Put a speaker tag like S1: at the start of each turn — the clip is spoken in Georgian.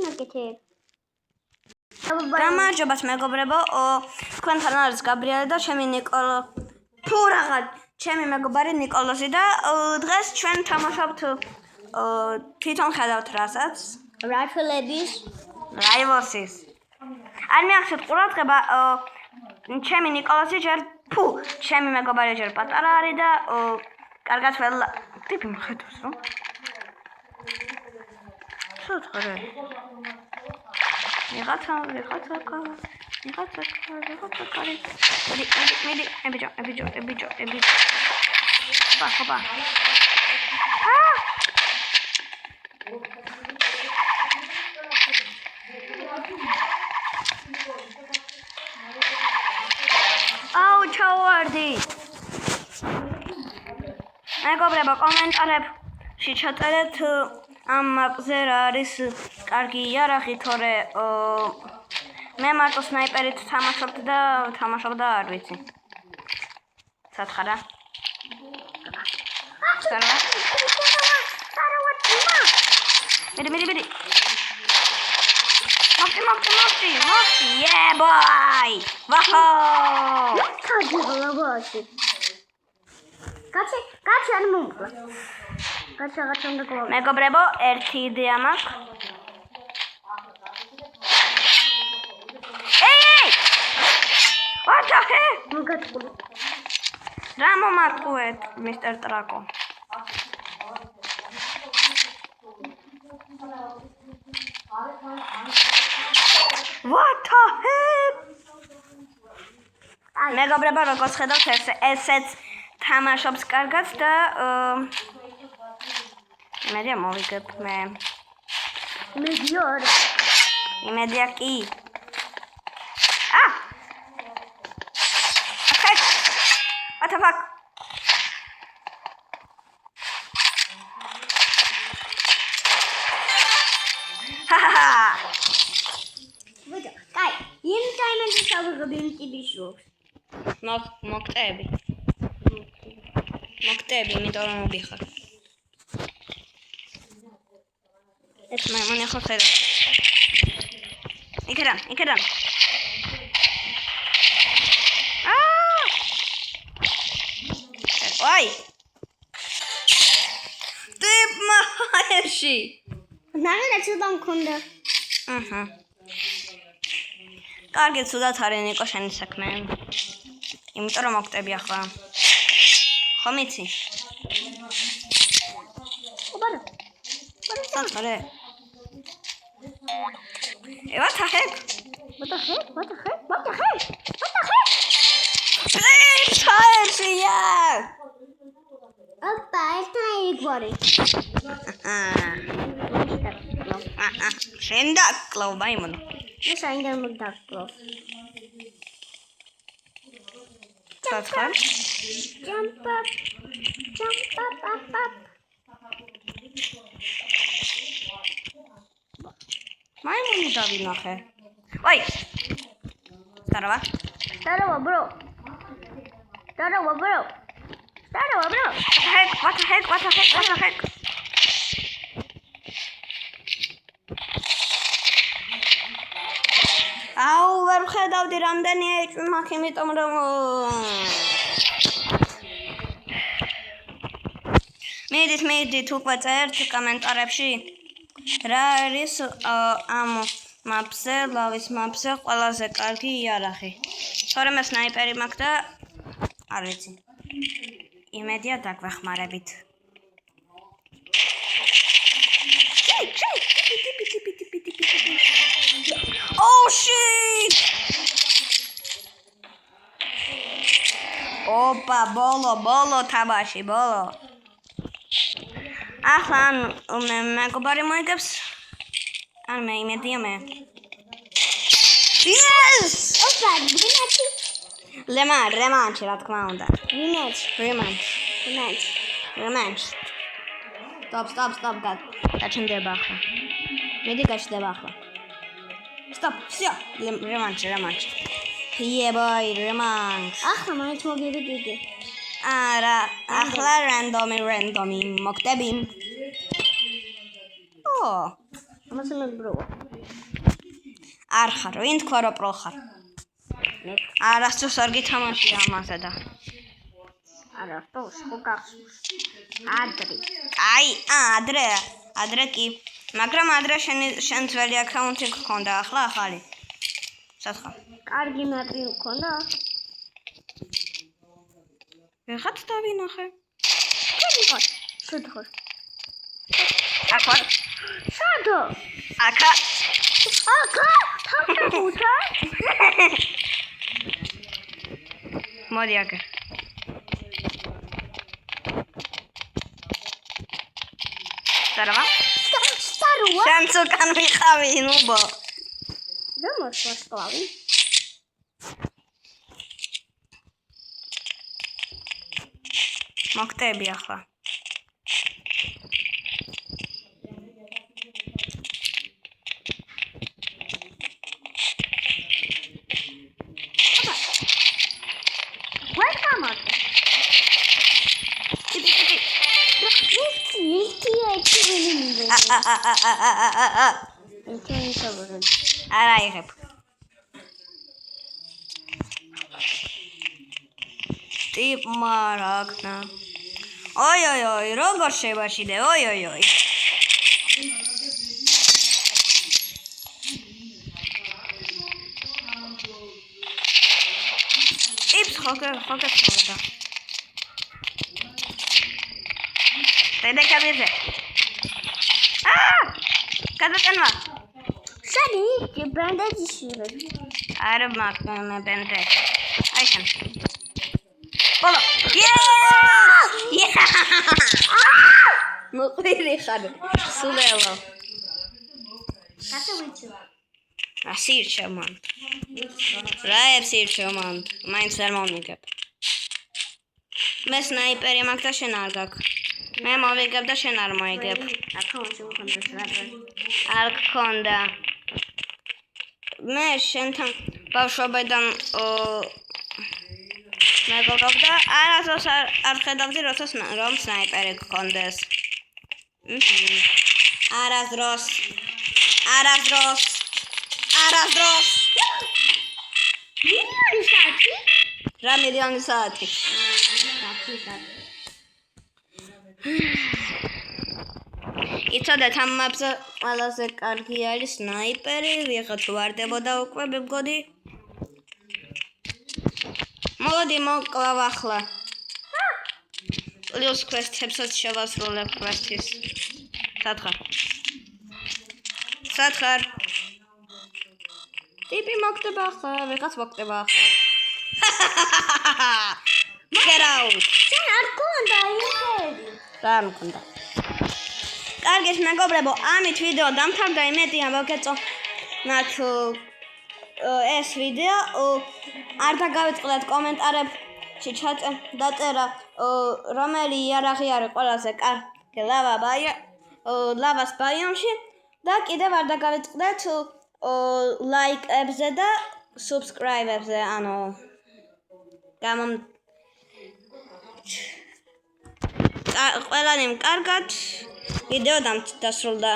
S1: ნაკეთე.
S2: გამარჯობათ მეგობრებო, თქვენთან არის გაბრიელე და ჩემი ნიკოლო. თუ რაღაც ჩემი მეგობარი ნიკოლოზი და დღეს ჩვენ თამაშობთ თვითონ ხედავთ რასაც?
S1: რაშველების
S2: რაივოსის. არ მიახსოვთ ყურადღება, ჩემი ნიკოლოზი ჯერ ჩემი მეგობარი ჯერ პატარა არის და კარგად ველა. ტიპი მხედავს რა? შოთხრე. Რაღაცა კარი. მიდი, ებიჯო. ხობა. აუ, ჩავარდი. მეგობრებო, კომენტარებში ჩაწერეთ ამ მაპზე რა არის კარგი იარაღი, თორე მე მარტო სნაიპერით თამაშობ და არ ვიცი. სათხარა. მიდი. მოხდი. Yeah boy. ვაჰო.
S1: თაგიღლაბაში. კაცი არ მომკლა. კაცი უნდა გვა.
S2: მეგობრებო, ერთი იდეა მაქვს. What the heck?
S1: მოგატყუე.
S2: რა მომატყუეთ, მისტერ ტრაკო? What the heck? მეგობრებო, როგორც ხედავთ, ესეც თამაშობს კარგად და იმედია მოვიგებ მე. იმედია კი. What the fuck? Hahaha.
S1: ვიდა, კაი, იმ დაიმენში შევიღებ იმ ტიპის შოქს.
S2: მოქტები, იმიტომ რომ მობიხარ. ეს მე ხო ხედავ. იქიდან. Ой! Ты маешь!
S1: ნახე ცუდა მქონდა.
S2: კარგი ცუდად არის ნიკო შენი საქმე. იმიტომ რომ მოკვდები ახლა. ხომ იცი?
S1: აბარა.
S2: სათხარე. What the heck?
S1: ოპა, ეს აიგვარი.
S2: შენ დაკლავ მაიმონო.
S1: ეს აინდა მოგდაკლავ.
S2: სათხარ?
S1: Jump up.
S2: მაიმონი დავინახე. Ой! Здорово, bro. What the heck? აუ, ვერ ხედავდი რამდენი ეჭვი მაქვს, იმიტომ რომ მიდით უკვე წერთ კომენტარებში რა არის ამ მაპზე, ლავის მაპზე ყველაზე კარგი იარაღი. თორემ მე სნაიპერი მაქვს და არ ვიცი. იმედია დაგვეხმარებით. Oh shit! Opa, bolo თამაში, ბოლო. ახლა მე მეგობარი მოიგებს. არ მე იმედია მე. Yes!
S1: ოპა, ვინაჩი?
S2: რემანჩი, რა თქმა უნდა. Rematch. Stop, გაჩნდება ახლა. მედი გაჩნდება ახლა. Stop, всё, rematch. Yeah boy, rematch.
S1: ახლა მაინც მოგივიდი.
S2: არა, ახლა რანდომი მოკვდები.
S1: ამაზე მე ბროვა.
S2: არ ხარ, ვინ თქვა რომ პრო ხარ? არასდროს არ გითამაშია ამაზე და.
S1: არა, ხო გახსოვს. ადრე.
S2: აი, ადრე კი. მაგრამ ადრე შენ ძველი აკაუნტი გქონდა, ახლა ახალი. სათხარ.
S1: კარგი მატრი მქონდა?
S2: ვიღაც დავინახე.
S1: შედღარ.
S2: აკა.
S1: სადო?
S2: აკა.
S1: თავშეხუთა?
S2: მოდი აკა. Старова?
S1: Старова?
S2: შენ უკან ვიყავი, ნუბო.
S1: Δεν μας προσκλάβει.
S2: მოხტები ახლა.
S1: Welcome.
S2: არა იღებ. ტიპ მარაგნა. ой, როგორ შევაშიდე, ой. ტიპს ხოგა. დედაკაბიზე. გადატანვა.
S1: შენი ბენდეჯი შირები.
S2: არა მაგ ბენდეჯი. აი შენ. ბოლო. მოყვირი ხარ. სულელო.
S1: კაცო ვიცი.
S2: ასირჩევ მან. რაებს ირჩევ მან. მაინც არ მომიგებ. მე სნაიპერი მაქვს და შენ არ გაქვს. მე მოვიგებ და შენ არ მოიგებ.
S1: აკაუნტი მქონდა სრაბა.
S2: არ გქონდა. მე შენთან ბავშვობიდან მეგობრობდა, არასდროს არ ხედავდი, როცა რომ სნაიპერი გქონდეს. არასდროს.
S1: მილიონი საათი?
S2: რა მილიონი საათი? იცოდეთ ამ მაპზე ყველაზე კარგი არის სნაიპერი, ვიღაც ვარდებოდა უკვე მეგოდი. მოდი მოკლავ ახლა. პლუს კვესტებსაც შევასრულებ კვესტის. სათხარ. ტიპი მოგდება ახლა, ვიღაც მოგდება ახლა. Get out.
S1: შენ არ გქონდა იმერი.
S2: რა არ მქონდა. კარგი მეგობრებო, ამით ვიდეო დამთავრდა, იმედია მოგეწონათ ეს ვიდეო. არ დაგავიწყდეთ კომენტარებში დაწერა რომელი იარაღი არის ყველაზე კარგი ლავას ბაიომში და კიდევ არ დაგავიწყდეთ ლაიკებზე და subscribe-ებზე, ანუ ყველანი კარგად ვიდეო დასრულდა.